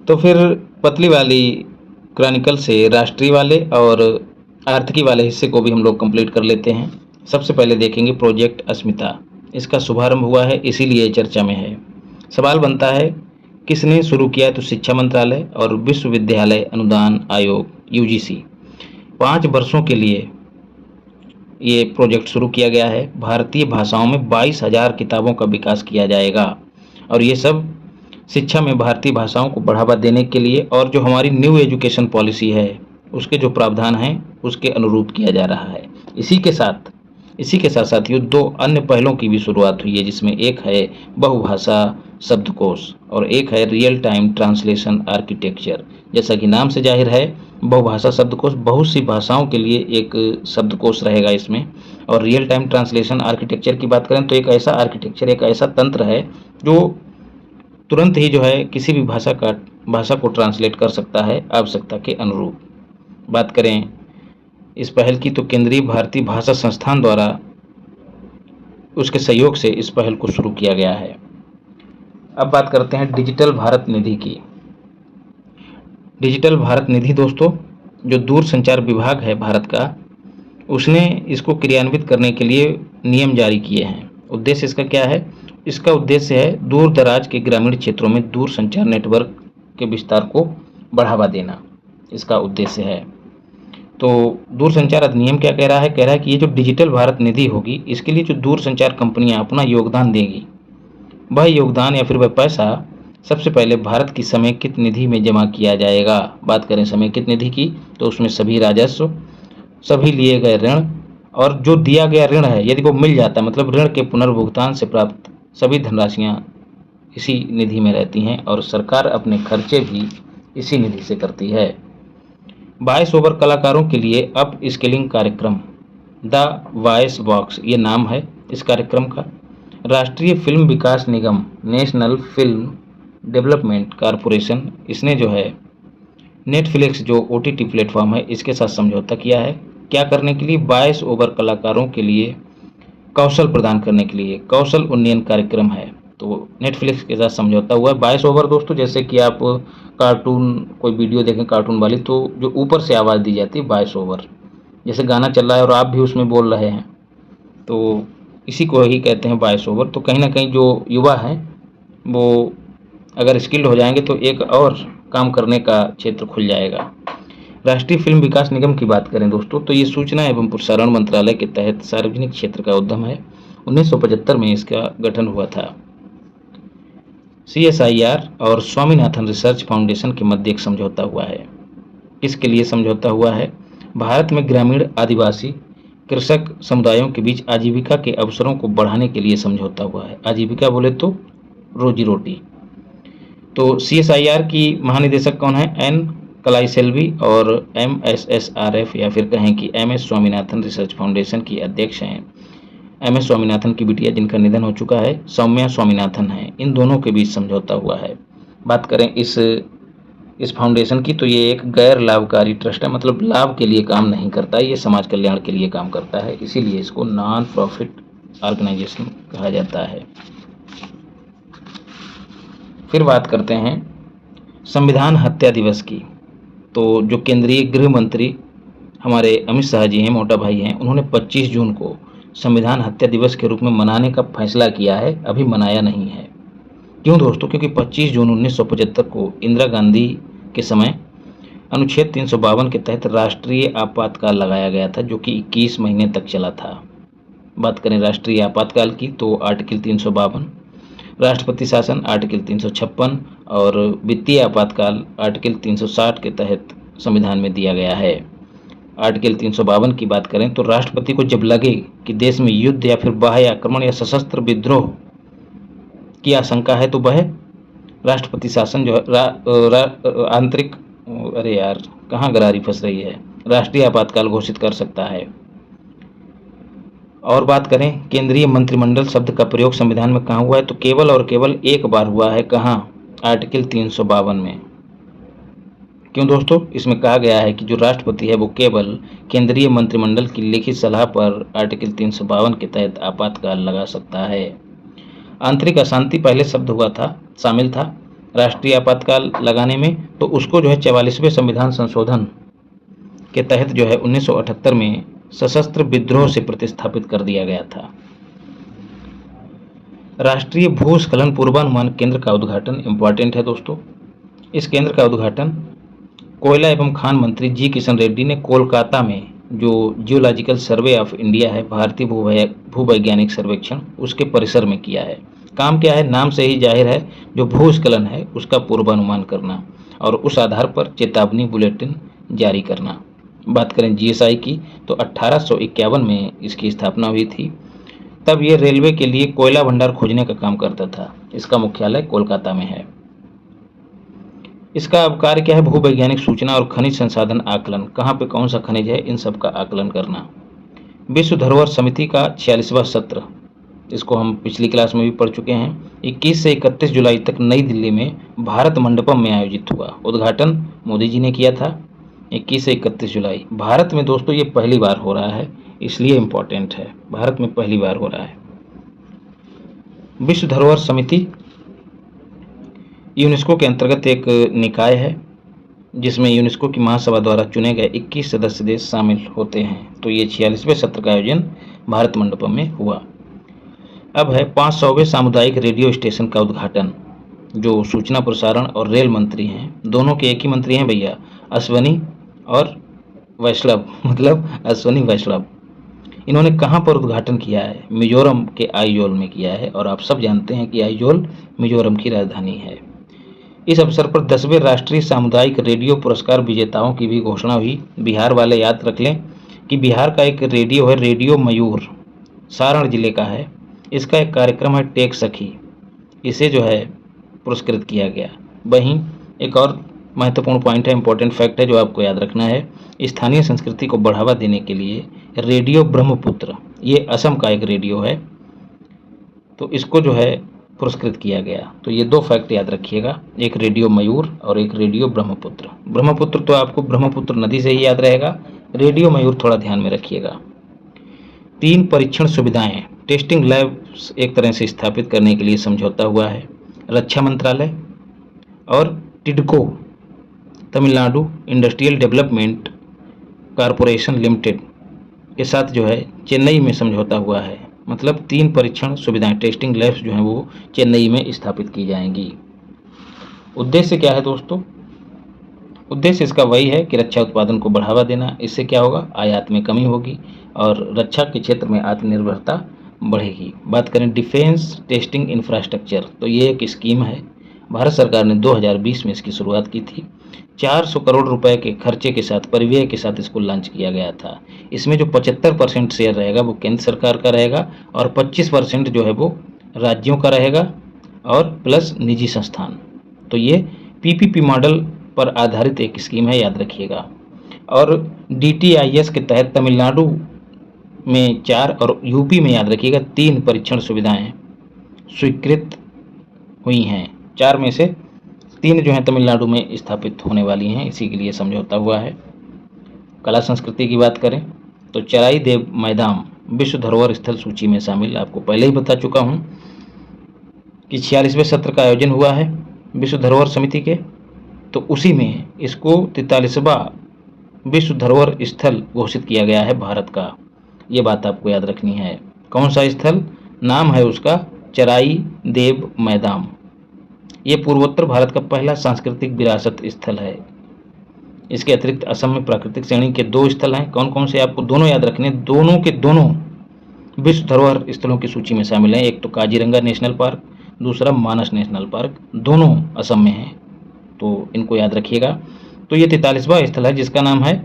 तो फिर पतली वाली क्रॉनिकल से राष्ट्रीय वाले और आर्थिकी वाले हिस्से को भी हम लोग कंप्लीट कर लेते हैं। सबसे पहले देखेंगे प्रोजेक्ट अस्मिता। इसका शुभारंभ हुआ है, इसीलिए चर्चा में है। सवाल बनता है किसने शुरू किया? तो शिक्षा मंत्रालय और विश्वविद्यालय अनुदान आयोग यूजीसी। 5 वर्षों के लिए ये प्रोजेक्ट शुरू किया गया है। भारतीय भाषाओं में 22,000 किताबों का विकास किया जाएगा और ये सब शिक्षा में भारतीय भाषाओं को बढ़ावा देने के लिए और जो हमारी न्यू एजुकेशन पॉलिसी है उसके जो प्रावधान हैं उसके अनुरूप किया जा रहा है। इसी के साथ साथियों 2 अन्य पहलों की भी शुरुआत हुई है, जिसमें एक है बहुभाषा शब्दकोश और एक है रियल टाइम ट्रांसलेशन आर्किटेक्चर। जैसा कि नाम से जाहिर है, बहुभाषा शब्दकोश बहुत सी भाषाओं के लिए एक शब्दकोश रहेगा इसमें। और रियल टाइम ट्रांसलेशन आर्किटेक्चर की बात करें तो एक ऐसा आर्किटेक्चर, एक ऐसा तंत्र है जो तुरंत ही जो है किसी भी भाषा को ट्रांसलेट कर सकता है आवश्यकता के अनुरूप। बात करें इस पहल की तो केंद्रीय भारतीय भाषा संस्थान द्वारा उसके सहयोग से इस पहल को शुरू किया गया है। अब बात करते हैं डिजिटल भारत निधि की। डिजिटल भारत निधि दोस्तों, जो दूरसंचार विभाग है भारत का, उसने इसको क्रियान्वित करने के लिए नियम जारी किए हैं। उद्देश्य इसका क्या है? इसका उद्देश्य है दूर दराज के ग्रामीण क्षेत्रों में दूरसंचार नेटवर्क के विस्तार को बढ़ावा देना, इसका उद्देश्य है। तो दूरसंचार अधिनियम क्या कह रहा है? कह रहा है कि ये जो डिजिटल भारत निधि होगी, इसके लिए जो दूरसंचार कंपनियां अपना योगदान देंगी, वह योगदान या फिर वह पैसा सबसे पहले भारत की समेकित निधि में जमा किया जाएगा। बात करें समेकित निधि की तो उसमें सभी राजस्व, सभी लिए गए ऋण और जो दिया गया ऋण है यदि वो मिल जाता है, मतलब ऋण के पुनर्भुगतान से प्राप्त सभी धनराशियाँ इसी निधि में रहती हैं और सरकार अपने खर्चे भी इसी निधि से करती है। 22 ओवर कलाकारों के लिए अप स्किलिंग कार्यक्रम, द वॉइस बॉक्स ये नाम है इस कार्यक्रम का। राष्ट्रीय फिल्म विकास निगम, नेशनल फिल्म डेवलपमेंट कॉरपोरेशन, इसने जो है नेटफ्लिक्स जो OTT प्लेटफॉर्म है इसके साथ समझौता किया है। क्या करने के लिए? 22 ओवर कलाकारों के लिए कौशल प्रदान करने के लिए कौशल उन्नयन कार्यक्रम है। तो नेटफ्लिक्स के साथ समझौता हुआ है। 22 ओवर दोस्तों, जैसे कि आप कार्टून कोई वीडियो देखें कार्टून वाली, तो जो ऊपर से आवाज़ दी जाती है 22 ओवर, जैसे गाना चल रहा है और आप भी उसमें बोल रहे हैं, तो इसी को ही कहते हैं 22 ओवर। तो कहीं ना कहीं जो युवा हैं वो अगर स्किल्ड हो जाएंगे तो एक और काम करने का क्षेत्र खुल जाएगा। राष्ट्रीय फिल्म विकास निगम की बात करें दोस्तों, तो ये सूचना एवं प्रसारण मंत्रालय के तहत सार्वजनिक क्षेत्र का उद्यम है। 1975 में इसका गठन हुआ था। CSIR और स्वामीनाथन रिसर्च फाउंडेशन के मध्य एक समझौता हुआ है। किसके लिए समझौता हुआ है? भारत में ग्रामीण आदिवासी कृषक समुदायों के बीच आजीविका के अवसरों को बढ़ाने के लिए समझौता हुआ है। आजीविका बोले तो रोजी रोटी। तो CSIR की महानिदेशक कौन है? N कलाईसेल्वी और MSSRF या फिर कहें कि MS स्वामीनाथन रिसर्च फाउंडेशन की अध्यक्ष हैं MS स्वामीनाथन की बिटिया जिनका निधन हो चुका है, सौम्या स्वामीनाथन है। इन दोनों के बीच समझौता हुआ है। बात करें इस फाउंडेशन की तो ये एक गैर लाभकारी ट्रस्ट है, मतलब लाभ के लिए काम नहीं करता, ये समाज कल्याण के लिए काम करता है, इसीलिए इसको नॉन प्रॉफिट ऑर्गेनाइजेशन कहा जाता है। फिर बात करते हैं संविधान हत्या दिवस की। तो जो केंद्रीय गृह मंत्री हमारे अमित शाह जी हैं, मोटा भाई हैं, उन्होंने 25 जून को संविधान हत्या दिवस के रूप में मनाने का फैसला किया है, अभी मनाया नहीं है। क्यों दोस्तों? क्योंकि 25 जून 1975 को इंदिरा गांधी के समय अनुच्छेद 352 के तहत राष्ट्रीय आपातकाल लगाया गया था, जो कि 21 महीने तक चला था। बात करें राष्ट्रीय आपातकाल की तो आर्टिकल 352, राष्ट्रपति शासन आर्टिकल 356 और वित्तीय आपातकाल आर्टिकल 360 के तहत संविधान में दिया गया है। आर्टिकल 352 की बात करें तो राष्ट्रपति को जब लगे कि देश में युद्ध या फिर बाह्य आक्रमण या सशस्त्र विद्रोह की आशंका है तो वह राष्ट्रपति शासन जो आंतरिक अरे यार कहाँ गरारी फंस रही है, राष्ट्रीय आपातकाल घोषित कर सकता है। और बात करें केंद्रीय मंत्रिमंडल शब्द का प्रयोग संविधान में कहाँ हुआ है, तो केवल और केवल एक बार हुआ है। कहाँ? आर्टिकल 352 में। क्यों दोस्तों? इसमें कहा गया है कि जो राष्ट्रपति है वो केवल केंद्रीय मंत्रिमंडल की लिखित सलाह पर आर्टिकल 352 के तहत आपातकाल लगा सकता है। आंतरिक अशांति पहले शब्द हुआ था, शामिल था। राष्ट्रीय आपातकाल लगाने में, तो उसको जो है 44वें संविधान संशोधन के तहत जो है 1978 में सशस्त्र विद्रोह से प्रतिस्थापित कर दिया गया था। राष्ट्रीय भूस्खलन पूर्वानुमान केंद्र का उद्घाटन इम्पॉर्टेंट है दोस्तों। इस केंद्र का उद्घाटन कोयला एवं खान मंत्री जी किशन रेड्डी ने कोलकाता में जो जियोलॉजिकल सर्वे ऑफ इंडिया है, भारतीय भूवैज्ञानिक सर्वेक्षण, उसके परिसर में किया है। काम क्या है, नाम से ही जाहिर है, जो भूस्खलन है उसका पूर्वानुमान करना और उस आधार पर चेतावनी बुलेटिन जारी करना। बात करें जीएसआई की, तो 1851 में इसकी स्थापना हुई थी। तब ये रेलवे के लिए कोयला भंडार खोजने का काम करता था। इसका मुख्यालय कोलकाता में है। इसका अब कार्य क्या है, भूवैज्ञानिक सूचना और खनिज संसाधन आकलन, कहाँ पे कौन सा खनिज है, इन सब का आकलन करना। विश्व धरोहर समिति का 46वां सत्र, इसको हम पिछली क्लास में भी पढ़ चुके हैं, 21 से 31 जुलाई तक नई दिल्ली में भारत मंडपम में आयोजित हुआ। उद्घाटन मोदी जी ने किया था 21 से 31 जुलाई। भारत में दोस्तों ये पहली बार हो रहा है, इसलिए इम्पोर्टेंट है, भारत में पहली बार हो रहा है। विश्व धरोहर समिति यूनेस्को के अंतर्गत एक निकाय है जिसमें यूनेस्को की महासभा द्वारा चुने गए 21 सदस्य देश शामिल होते हैं। तो ये 46वें सत्र का आयोजन भारत मंडपम में हुआ। अब है 500वें सामुदायिक रेडियो स्टेशन का उद्घाटन। जो सूचना प्रसारण और रेल मंत्री हैं, दोनों के एक ही मंत्री हैं भैया, अश्वनी और वैष्णव, मतलब अश्वनी वैष्णव। इन्होंने कहाँ पर उद्घाटन किया है, मिजोरम के आइजोल में किया है, और आप सब जानते हैं कि आइजोल मिजोरम की राजधानी है। इस अवसर पर 10वें राष्ट्रीय सामुदायिक रेडियो पुरस्कार विजेताओं की भी घोषणा हुई। बिहार वाले याद रख लें कि बिहार का एक रेडियो है, रेडियो मयूर, सारण जिले का है। इसका एक कार्यक्रम है टेक सखी, इसे जो है पुरस्कृत किया गया। वहीं एक और महत्वपूर्ण पॉइंट है, इंपॉर्टेंट फैक्ट है जो आपको याद रखना है, स्थानीय संस्कृति को बढ़ावा देने के लिए रेडियो ब्रह्मपुत्र, ये असम का एक रेडियो है, तो इसको जो है पुरस्कृत किया गया। तो ये दो फैक्ट याद रखिएगा, एक रेडियो मयूर और एक रेडियो ब्रह्मपुत्र। ब्रह्मपुत्र तो आपको ब्रह्मपुत्र नदी से ही याद रहेगा, रेडियो मयूर थोड़ा ध्यान में रखिएगा। 3 परीक्षण सुविधाएं, टेस्टिंग लैब्स एक तरह से स्थापित करने के लिए समझौता हुआ है। रक्षा मंत्रालय और TIDCO, Tamil Nadu Industrial Development Corporation Limited के साथ जो है चेन्नई में समझौता हुआ है। मतलब 3 परीक्षण सुविधाएं, टेस्टिंग लैब्स जो हैं वो चेन्नई में स्थापित की जाएंगी। उद्देश्य क्या है दोस्तों, उद्देश्य इसका वही है कि रक्षा उत्पादन को बढ़ावा देना। इससे क्या होगा, आयात में कमी होगी और रक्षा के क्षेत्र में आत्मनिर्भरता बढ़ेगी। बात करें डिफेंस टेस्टिंग इंफ्रास्ट्रक्चर, तो ये एक स्कीम है, भारत सरकार ने 2020 में इसकी शुरुआत की थी। 400 करोड़ रुपए के खर्चे के साथ, परिव्यय के साथ इसको लॉन्च किया गया था। इसमें जो 75% शेयर रहेगा वो केंद्र सरकार का रहेगा और 25% जो है वो राज्यों का रहेगा और प्लस निजी संस्थान। तो ये पीपीपी मॉडल पर आधारित एक स्कीम है, याद रखिएगा। और DTIS के तहत तमिलनाडु में 4 और यूपी में, याद रखिएगा, 3 परीक्षण सुविधाएं स्वीकृत हुई हैं। 4 में से 3 जो हैं तमिलनाडु में स्थापित होने वाली हैं, इसी के लिए समझौता हुआ है। कला संस्कृति की बात करें तो चराई देव मैदान विश्व धरोहर स्थल सूची में शामिल, आपको पहले ही बता चुका हूं कि 46वें सत्र का आयोजन हुआ है विश्व धरोहर समिति के, तो उसी में इसको 43वां विश्व धरोहर स्थल घोषित किया गया है भारत का। ये बात आपको याद रखनी है। कौन सा स्थल, नाम है उसका चराई देव मैदान। ये पूर्वोत्तर भारत का पहला सांस्कृतिक विरासत स्थल है। इसके अतिरिक्त असम में प्राकृतिक श्रेणी के 2 स्थल हैं। कौन कौन से, आपको दोनों याद रखने, दोनों के दोनों विश्व धरोहर स्थलों की सूची में शामिल हैं। एक तो काजीरंगा नेशनल पार्क, दूसरा मानस नेशनल पार्क, दोनों असम में हैं, तो इनको याद रखिएगा। तो ये 43वां स्थल है जिसका नाम है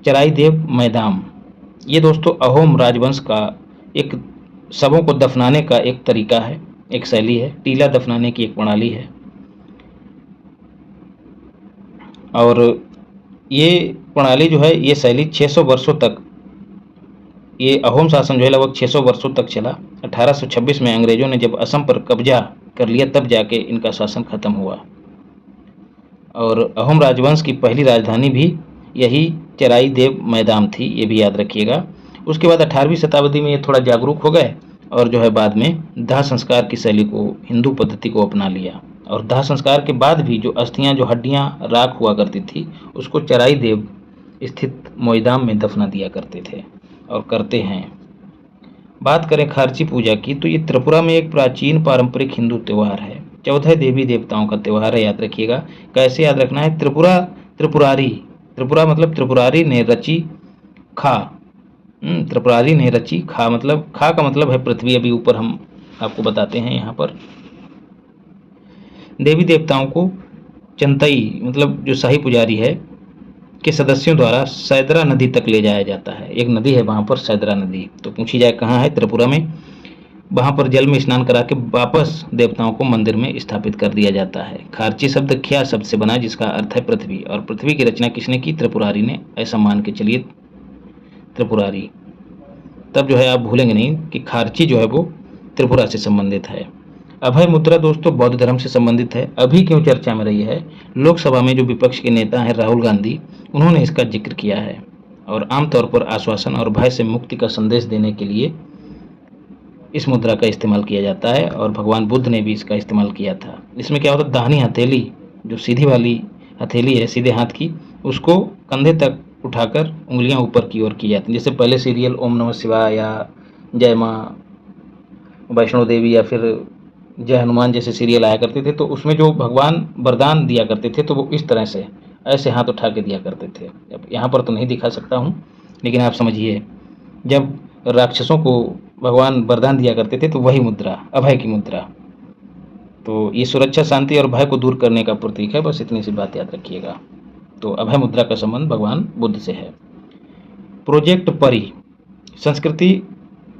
चराई देव मैदान। ये दोस्तों अहोम राजवंश का एक शवों को दफनाने का एक तरीका है, एक शैली है, टीला दफनाने की एक प्रणाली है। और ये प्रणाली जो है, ये शैली 600 वर्षों तक, ये अहोम शासन जो है लगभग 600 वर्षों तक चला। 1826 में अंग्रेजों ने जब असम पर कब्जा कर लिया तब जाके इनका शासन खत्म हुआ। और अहोम राजवंश की पहली राजधानी भी यही चराई देव मैदान थी, ये भी याद रखिएगा। उसके बाद 18वीं शताब्दी में ये थोड़ा जागरूक हो गए और जो है बाद में दाह संस्कार की शैली को, हिंदू पद्धति को अपना लिया और दाह संस्कार के बाद भी जो अस्थियां, जो हड्डियां राख हुआ करती थी, उसको चराई देव स्थित मोईदाम में दफना दिया करते थे और करते हैं। बात करें खारची पूजा की, तो ये त्रिपुरा में एक प्राचीन पारंपरिक हिंदू त्यौहार है। 14 देवी देवताओं का त्यौहार है, याद रखिएगा। कैसे याद रखना है? त्रिपुरारी, त्रिपुरा मतलब त्रिपुरारी ने रची खा। त्रिपुरारी ने रची खा, मतलब खा का मतलब है पृथ्वी। अभी ऊपर हम आपको बताते हैं। यहाँ पर देवी देवताओं को चंतई मतलब जो शाही पुजारी है के सदस्यों द्वारा सैदरा नदी तक ले जाया जाता है। एक नदी है वहाँ पर, सैदरा नदी। तो पूछी जाए कहाँ है? त्रिपुरा में। वहाँ पर जल में स्नान करा के वापस देवताओं को मंदिर में स्थापित कर दिया जाता है। खारची शब्द ख्या शब्द से बना, जिसका अर्थ है पृथ्वी, और पृथ्वी की रचना किसने की? त्रिपुरारी ने। ऐसा मान के चलिए त्रिपुरारी। तब जो है आप भूलेंगे नहीं कि खारची जो है वो त्रिपुरा से संबंधित है। अभय मुद्रा दोस्तों बौद्ध धर्म से संबंधित है। अभी क्यों चर्चा में रही है? लोकसभा में जो विपक्ष के नेता हैं राहुल गांधी, उन्होंने इसका जिक्र किया है और आमतौर पर आश्वासन और भय से मुक्ति का संदेश देने के लिए इस मुद्रा का इस्तेमाल किया जाता है। और भगवान बुद्ध ने भी इसका इस्तेमाल किया था। इसमें क्या होता है? दाहिनी हथेली, जो सीधी वाली हथेली है सीधे हाथ की, उसको कंधे तक उठाकर उंगलियां ऊपर की ओर की जाती हैं। जैसे पहले सीरियल ओम नमः शिवाय या जय माँ वैष्णो देवी या फिर जय हनुमान जैसे सीरियल आया करते थे, तो उसमें जो भगवान वरदान दिया करते थे तो वो इस तरह से ऐसे हाथ उठा के दिया करते थे। अब यहाँ पर तो नहीं दिखा सकता हूँ, लेकिन आप समझिए, जब राक्षसों को भगवान वरदान दिया करते थे तो वही मुद्रा, अभय की मुद्रा। तो ये सुरक्षा, शांति और भय को दूर करने का प्रतीक है। बस इतनी सी बात याद रखिएगा। तो अभय मुद्रा का संबंध भगवान बुद्ध से है। प्रोजेक्ट परी,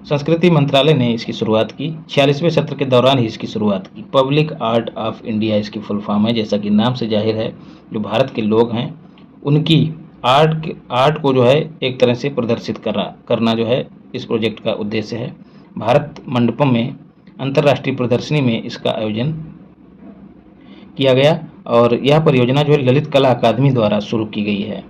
संस्कृति मंत्रालय ने इसकी शुरुआत की। 46वें सत्र के दौरान ही इसकी शुरुआत की। पब्लिक आर्ट ऑफ इंडिया इसकी फुल फॉर्म है। जैसा कि नाम से जाहिर है, जो भारत के लोग हैं उनकी आर्ट को जो है एक तरह से प्रदर्शित करना जो है इस प्रोजेक्ट का उद्देश्य है। भारत मंडपम में अंतर्राष्ट्रीय प्रदर्शनी में इसका आयोजन किया गया और यह परियोजना जो है ललित कला अकादमी द्वारा शुरू की गई है।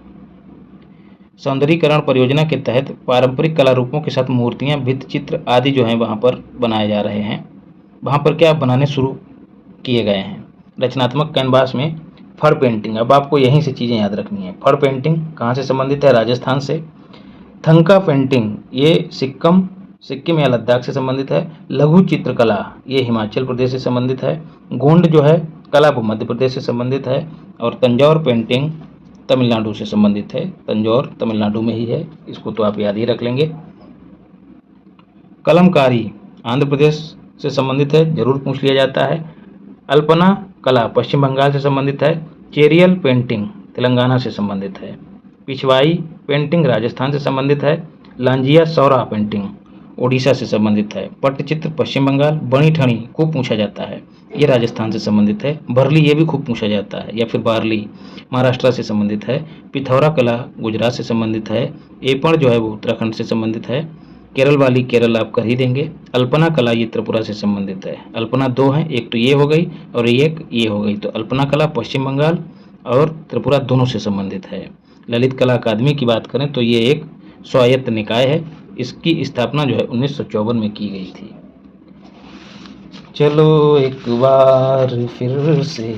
सौंदर्यीकरण परियोजना के तहत पारंपरिक कला रूपों के साथ मूर्तियां, भित्ति चित्र आदि जो हैं वहाँ पर बनाए जा रहे हैं। वहाँ पर क्या बनाने शुरू किए गए हैं? रचनात्मक कैनवास में फड़ पेंटिंग। अब आपको यहीं से चीज़ें याद रखनी है। फड़ पेंटिंग कहाँ से संबंधित है? राजस्थान से। थंका पेंटिंग ये सिक्किम या लद्दाख से संबंधित है। लघु चित्रकला ये हिमाचल प्रदेश से संबंधित है। गोंड जो है कला वो मध्य प्रदेश से संबंधित है। और तंजौर पेंटिंग तमिलनाडु से संबंधित है। तंजौर तमिलनाडु में ही है, इसको तो आप याद ही रख लेंगे। कलमकारी आंध्र प्रदेश से संबंधित है, जरूर पूछ लिया जाता है। अल्पना कला पश्चिम बंगाल से संबंधित है। चेरियल पेंटिंग तेलंगाना से संबंधित है। पिछवाई पेंटिंग राजस्थान से संबंधित है। लांजिया सौरा पेंटिंग ओडिशा से संबंधित है। पट्टचित्र पश्चिम बंगाल। बणी ठणी खूब पूछा जाता है, ये राजस्थान से संबंधित है। भरली ये भी खूब पूछा जाता है, या फिर बारली महाराष्ट्र से संबंधित है। पिथौरा कला गुजरात से संबंधित है। एपण जो है वो उत्तराखंड से संबंधित है। केरल वाली केरल आप कर ही देंगे। अल्पना कला ये त्रिपुरा से संबंधित है। अल्पना दो हैं, एक तो ये हो गई और एक ये हो गई। तो अल्पना कला पश्चिम बंगाल और त्रिपुरा दोनों से संबंधित है। ललित कला अकादमी की बात करें तो ये एक स्वायत्त निकाय है। इसकी स्थापना जो है 1954 में की गई थी। चलो एक बार फिर से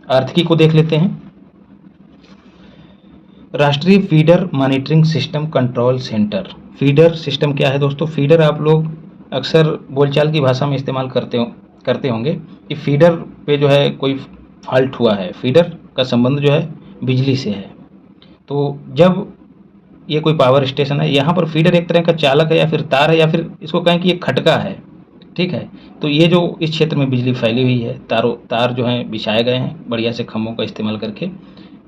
आर्थिकी को देख लेते हैं। राष्ट्रीय feeder monitoring system control centre. Feeder system क्या है दोस्तों? फीडर आप लोग अक्सर बोलचाल की भाषा में इस्तेमाल करते होंगे कि फीडर पे जो है कोई फॉल्ट हुआ है। फीडर का संबंध जो है बिजली से है। तो जब ये कोई पावर स्टेशन है, यहाँ पर फीडर एक तरह का चालक है या फिर तार है, या फिर इसको कहें कि ये खटका है, ठीक है। तो ये जो इस क्षेत्र में बिजली फैली हुई है, तार जो हैं बिछाए गए हैं बढ़िया से खम्भों का इस्तेमाल करके,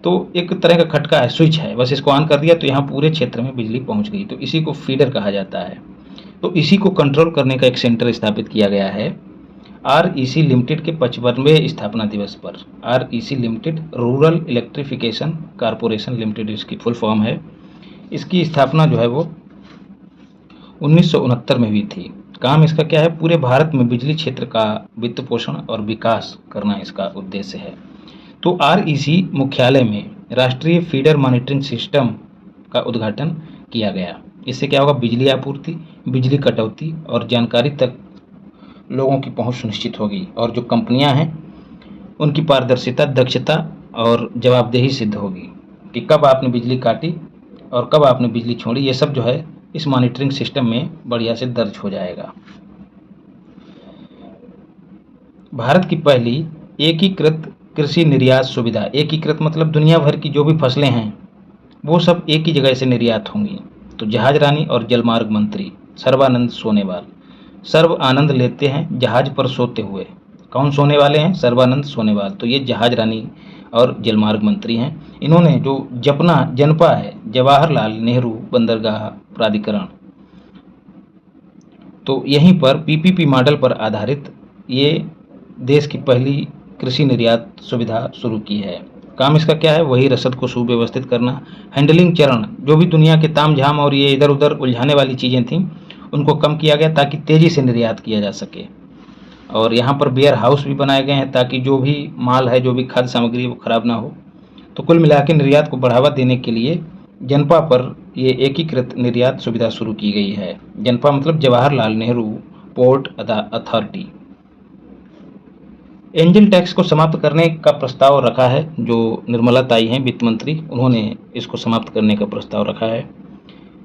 तो एक तरह का खटका है, स्विच है, बस इसको ऑन कर दिया तो यहाँ पूरे क्षेत्र में बिजली पहुँच गई। तो इसी को फीडर कहा जाता है। तो इसी को कंट्रोल करने का एक सेंटर स्थापित किया गया है REC लिमिटेड के 55वें स्थापना दिवस पर। REC limited rural electrification corporation limited इसकी फुल फॉर्म है। इसकी स्थापना जो है वो 1969 में हुई थी। काम इसका क्या है? पूरे भारत में बिजली क्षेत्र का वित्त पोषण और विकास करना इसका उद्देश्य है। तो REC मुख्यालय में राष्ट्रीय फीडर मॉनिटरिंग सिस्टम का उद्घाटन किया गया। इससे क्या होगा? बिजली आपूर्ति, बिजली कटौती और जानकारी तक लोगों की पहुंच सुनिश्चित होगी। और जो कंपनियां हैं उनकी पारदर्शिता, दक्षता और जवाबदेही सिद्ध होगी कि कब आपने बिजली काटी और कब आपने बिजली छोड़ी। ये सब जो है इस मॉनिटरिंग सिस्टम में बढ़िया से दर्ज हो जाएगा। भारत की पहली एकीकृत कृषि निर्यात सुविधा, एकीकृत मतलब दुनिया भर की जो भी फसलें हैं वो सब एक ही जगह से निर्यात होंगी। तो जहाज रानी और जलमार्ग मंत्री सर्बानंद सोनेवाल, सर्व आनंद लेते हैं जहाज पर सोते हुए। कौन सोने वाले हैं? सर्बानंद सोनेवाल। तो ये जहाज रानी और जलमार्ग मंत्री हैं। इन्होंने जो जनपा है, जवाहरलाल नेहरू बंदरगाह प्राधिकरण, तो यहीं पर पीपीपी मॉडल पर आधारित ये देश की पहली कृषि निर्यात सुविधा शुरू की है। काम इसका क्या है? वही रसद को सुव्यवस्थित करना, हैंडलिंग चरण, जो भी दुनिया के तामझाम और ये इधर उधर उलझाने वाली चीज़ें थीं उनको कम किया गया ताकि तेज़ी से निर्यात किया जा सके। और यहाँ पर वेयर हाउस भी बनाए गए हैं ताकि जो भी माल है, जो भी खाद्य सामग्री वो खराब ना हो। तो कुल मिला के निर्यात को बढ़ावा देने के लिए जनपा पर ये एकीकृत निर्यात सुविधा शुरू की गई है। जनपा मतलब Jawaharlal Nehru port authority. Angel tax को समाप्त करने का प्रस्ताव रखा है, जो निर्मला ताई हैं वित्त मंत्री, उन्होंने इसको समाप्त करने का प्रस्ताव रखा है।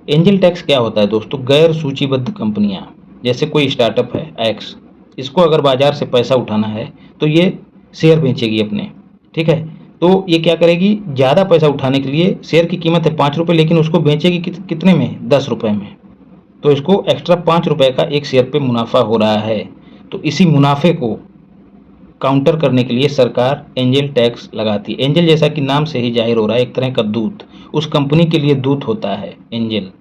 एंजल टैक्स क्या होता है दोस्तों? गैर सूचीबद्ध कंपनियां, जैसे कोई स्टार्टअप है एक्स, इसको अगर बाजार से पैसा उठाना है तो ये शेयर बेचेगी अपने, ठीक है। तो ये क्या करेगी? ज़्यादा पैसा उठाने के लिए शेयर की कीमत है 5 रुपये, लेकिन उसको बेचेगी कितने में? 10 रुपये में। तो इसको एक्स्ट्रा 5 रुपये का एक शेयर पे मुनाफा हो रहा है। तो इसी मुनाफे को काउंटर करने के लिए सरकार एंजल टैक्स लगाती है। एंजल जैसा कि नाम से ही जाहिर हो रहा है, एक तरह का दूत, उस कंपनी के लिए दूत होता है एंजल।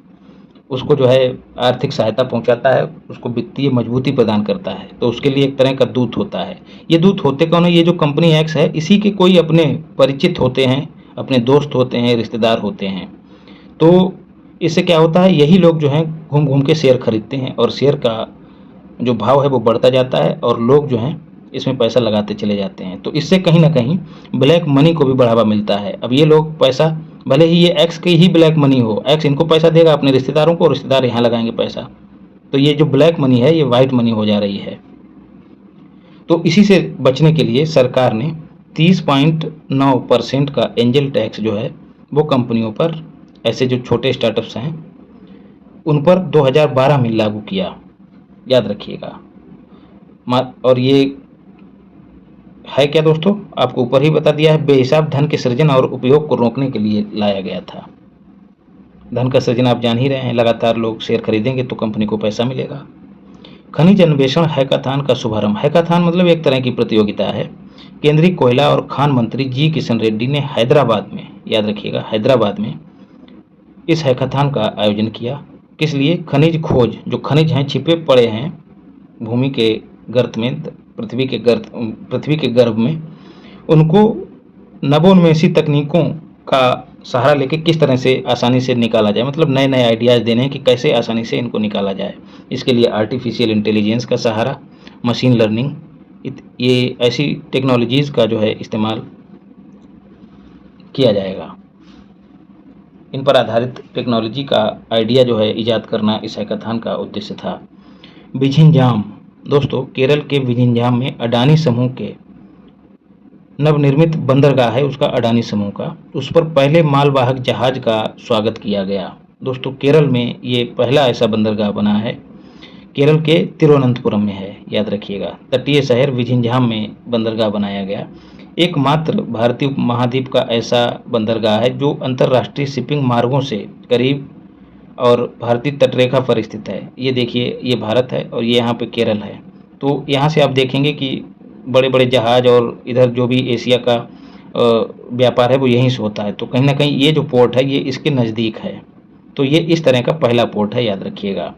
उसको जो है आर्थिक सहायता पहुंचाता है, उसको वित्तीय मजबूती प्रदान करता है, तो उसके लिए एक तरह का दूत होता है। ये दूत होते कौन है? ये जो कंपनी एक्स है, इसी के कोई अपने परिचित होते हैं, अपने दोस्त होते हैं, रिश्तेदार होते हैं। तो इससे क्या होता है? यही लोग जो हैं घूम घूम के शेयर खरीदते हैं और शेयर का जो भाव है वो बढ़ता जाता है और लोग जो हैं इसमें पैसा लगाते चले जाते हैं। तो इससे कहीं ना कहीं ब्लैक मनी को भी बढ़ावा मिलता है। अब ये लोग पैसा, भले ही ये एक्स की ही ब्लैक मनी हो, एक्स इनको पैसा देगा अपने रिश्तेदारों को, रिश्तेदार यहाँ लगाएंगे पैसा, तो ये जो ब्लैक मनी है ये वाइट मनी हो जा रही है। तो इसी से बचने के लिए सरकार ने 30.9% का एंजल टैक्स जो है वो कंपनियों पर, ऐसे जो छोटे स्टार्टअप्स हैं उन पर 2012 में लागू किया, याद रखिएगा। और ये है क्या दोस्तों? आपको ऊपर ही बता दिया है, बेहिसाब धन के सृजन और उपयोग को रोकने के लिए लाया गया था। धन का सृजन आप जान ही रहे हैं, लगातार लोग शेयर खरीदेंगे तो कंपनी को पैसा मिलेगा। खनिज अन्वेषण हैकाथॉन का शुभारंभ। हैकाथॉन मतलब एक तरह की प्रतियोगिता है। केंद्रीय कोयला और खान मंत्री जी किशन रेड्डी ने हैदराबाद में, याद रखिएगा हैदराबाद में, इस हैकाथॉन का आयोजन किया। किस लिए? खनिज खोज, जो खनिज हैं छिपे पड़े हैं भूमि के गर्त में, पृथ्वी के गर्भ में, उनको नवोन्मेषी तकनीकों का सहारा लेके किस तरह से आसानी से निकाला जाए, मतलब नए नए आइडियाज़ देने हैं कि कैसे आसानी से इनको निकाला जाए। इसके लिए आर्टिफिशियल इंटेलिजेंस का सहारा, मशीन लर्निंग, ये ऐसी टेक्नोलॉजीज़ का जो है इस्तेमाल किया जाएगा। इन पर आधारित टेक्नोलॉजी का आइडिया जो है इजाद करना इस हैकाथॉन का उद्देश्य था। विझिंजाम दोस्तों, केरल के विझिंजाम में अडानी समूह के नवनिर्मित बंदरगाह है उसका, अडानी समूह का, उस पर पहले मालवाहक जहाज का स्वागत किया गया। दोस्तों केरल में ये पहला ऐसा बंदरगाह बना है, केरल के तिरुवनंतपुरम में है, याद रखिएगा। तटीय शहर विझिंजाम में बंदरगाह बनाया गया। एकमात्र भारतीय उपमहाद्वीप का ऐसा बंदरगाह है जो अंतर्राष्ट्रीय शिपिंग मार्गों से करीब और भारतीय तटरेखा पर स्थित है। ये देखिए, ये भारत है और ये यहाँ पे केरल है। तो यहाँ से आप देखेंगे कि बड़े बड़े जहाज और इधर जो भी एशिया का व्यापार है वो यहीं से होता है। तो कहीं ना कहीं ये जो पोर्ट है ये इसके नज़दीक है। तो ये इस तरह का पहला पोर्ट है, याद रखिएगा।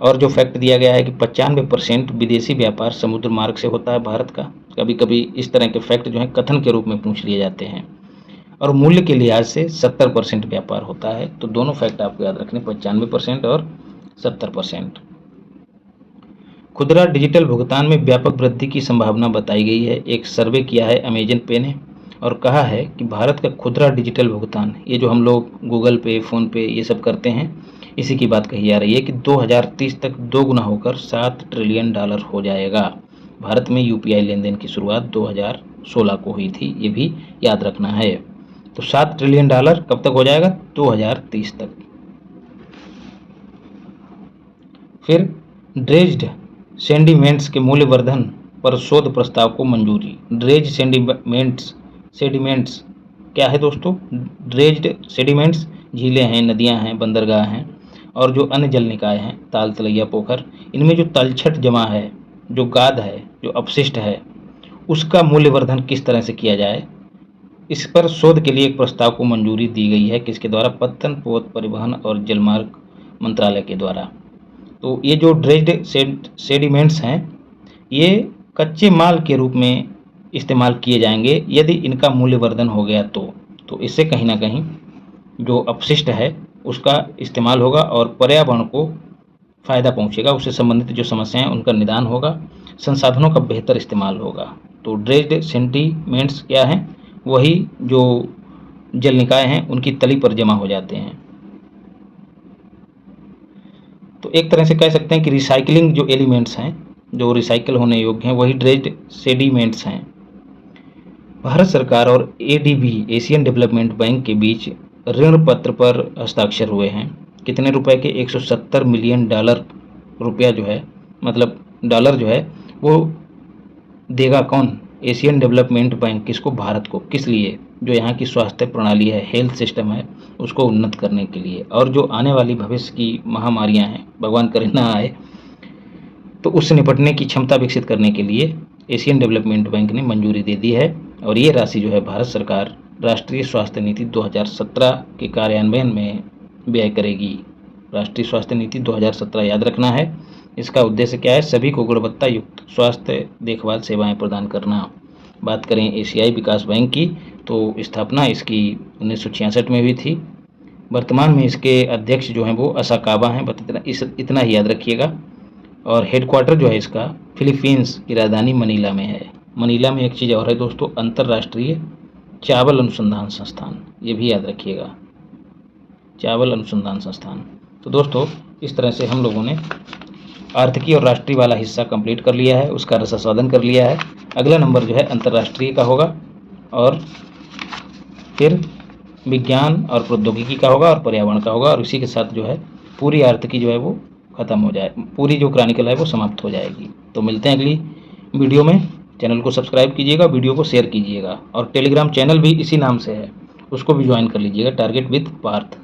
और जो फैक्ट दिया गया है कि 95% विदेशी व्यापार समुद्र मार्ग से होता है भारत का। कभी कभी इस तरह के फैक्ट जो है कथन के रूप में पूछ लिए जाते हैं। और मूल्य के लिहाज से 70% व्यापार होता है। तो दोनों फैक्ट आपको याद रखने, 95% और 70%। खुदरा डिजिटल भुगतान में व्यापक वृद्धि की संभावना बताई गई है। एक सर्वे किया है अमेजन पे ने और कहा है कि भारत का खुदरा डिजिटल भुगतान, ये जो हम लोग गूगल पे, फ़ोन पे ये सब करते हैं, इसी की बात कही जा रही है कि 2030 तक 2 गुना होकर $7 ट्रिलियन हो जाएगा। भारत में यूपीआई लेन देन की शुरुआत 2016 को हुई थी, ये भी याद रखना है। तो $7 ट्रिलियन कब तक हो जाएगा? 2030 तक। फिर ड्रेज्ड सेडिमेंट्स के मूल्यवर्धन पर शोध प्रस्ताव को मंजूरी। ड्रेज सेडिमेंट्स क्या है दोस्तों? ड्रेज्ड सेडिमेंट्स झीलें हैं, नदियां हैं, बंदरगाह हैं और जो अन्य जल निकाय हैं, ताल, तलैया, पोखर, इनमें जो तलछट जमा है, जो गाद है, जो अपशिष्ट है, उसका मूल्यवर्धन किस तरह से किया जाए, इस पर शोध के लिए एक प्रस्ताव को मंजूरी दी गई है। किसके द्वारा? पत्तन, पोत, परिवहन और जलमार्ग मंत्रालय के द्वारा। तो ये जो ड्रेज्ड सेडिमेंट्स हैं, ये कच्चे माल के रूप में इस्तेमाल किए जाएंगे यदि इनका मूल्यवर्धन हो गया तो इससे कहीं ना कहीं जो अपशिष्ट है उसका इस्तेमाल होगा और पर्यावरण को फ़ायदा पहुंचेगा, उससे संबंधित जो समस्याएं हैं उनका निदान होगा, संसाधनों का बेहतर इस्तेमाल होगा। तो ड्रेज्ड सेडिमेंट्स क्या हैं? वही जो जल निकाय हैं उनकी तली पर जमा हो जाते हैं। तो एक तरह से कह सकते हैं कि रिसाइकलिंग जो एलिमेंट्स हैं, जो रिसाइकल होने योग्य हैं, वही ड्रेज्ड सेडिमेंट्स हैं। भारत सरकार और एडीबी, एशियन डेवलपमेंट बैंक के बीच ऋण पत्र पर हस्ताक्षर हुए हैं। कितने रुपए के? $170 मिलियन रुपया जो है, मतलब डॉलर जो है, वो देगा कौन? Asian development bank. किसको? भारत को। किस लिए? जो यहाँ की स्वास्थ्य प्रणाली है, हेल्थ सिस्टम है, उसको उन्नत करने के लिए और जो आने वाली भविष्य की महामारियाँ हैं, भगवान करे ना आए, तो उससे निपटने की क्षमता विकसित करने के लिए एशियन डेवलपमेंट बैंक ने मंजूरी दे दी है। और ये राशि जो है भारत सरकार राष्ट्रीय स्वास्थ्य नीति 2017 के कार्यान्वयन में व्यय करेगी। राष्ट्रीय स्वास्थ्य नीति 2017 याद रखना है। इसका उद्देश्य क्या है? सभी को गुणवत्ता युक्त स्वास्थ्य देखभाल सेवाएं प्रदान करना। बात करें एशियाई विकास बैंक की, तो स्थापना इसकी 1966 में हुई थी। वर्तमान में इसके अध्यक्ष जो हैं वो असाकावा हैं, बस इतना ही याद रखिएगा। और हेडक्वार्टर जो है इसका फिलीपींस की राजधानी मनीला में है। मनीला में एक चीज़ और है दोस्तों, अंतर्राष्ट्रीय चावल अनुसंधान संस्थान, ये भी याद रखिएगा, चावल अनुसंधान संस्थान। तो दोस्तों इस तरह से हम लोगों ने आर्थिकी और राष्ट्रीय वाला हिस्सा कंप्लीट कर लिया है, उसका रसास्वादन कर लिया है। अगला नंबर जो है अंतर्राष्ट्रीय का होगा और फिर विज्ञान और प्रौद्योगिकी का होगा और पर्यावरण का होगा, और इसी के साथ जो है पूरी आर्थिकी जो है वो खत्म हो जाए, पूरी जो क्रॉनिकल है वो समाप्त हो जाएगी। तो मिलते हैं अगली वीडियो में। चैनल को सब्सक्राइब कीजिएगा, वीडियो को शेयर कीजिएगा और टेलीग्राम चैनल भी इसी नाम से है, उसको भी ज्वाइन कर लीजिएगा, टारगेट विद पार्थ।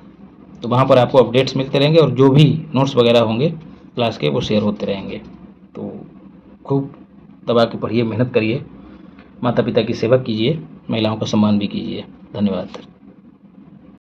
तो वहाँ पर आपको अपडेट्स मिलते रहेंगे और जो भी नोट्स वगैरह होंगे क्लास के वो शेयर होते रहेंगे। तो खूब दबा के पढ़िए, मेहनत करिए, माता पिता की सेवा कीजिए, महिलाओं का सम्मान भी कीजिए। धन्यवाद।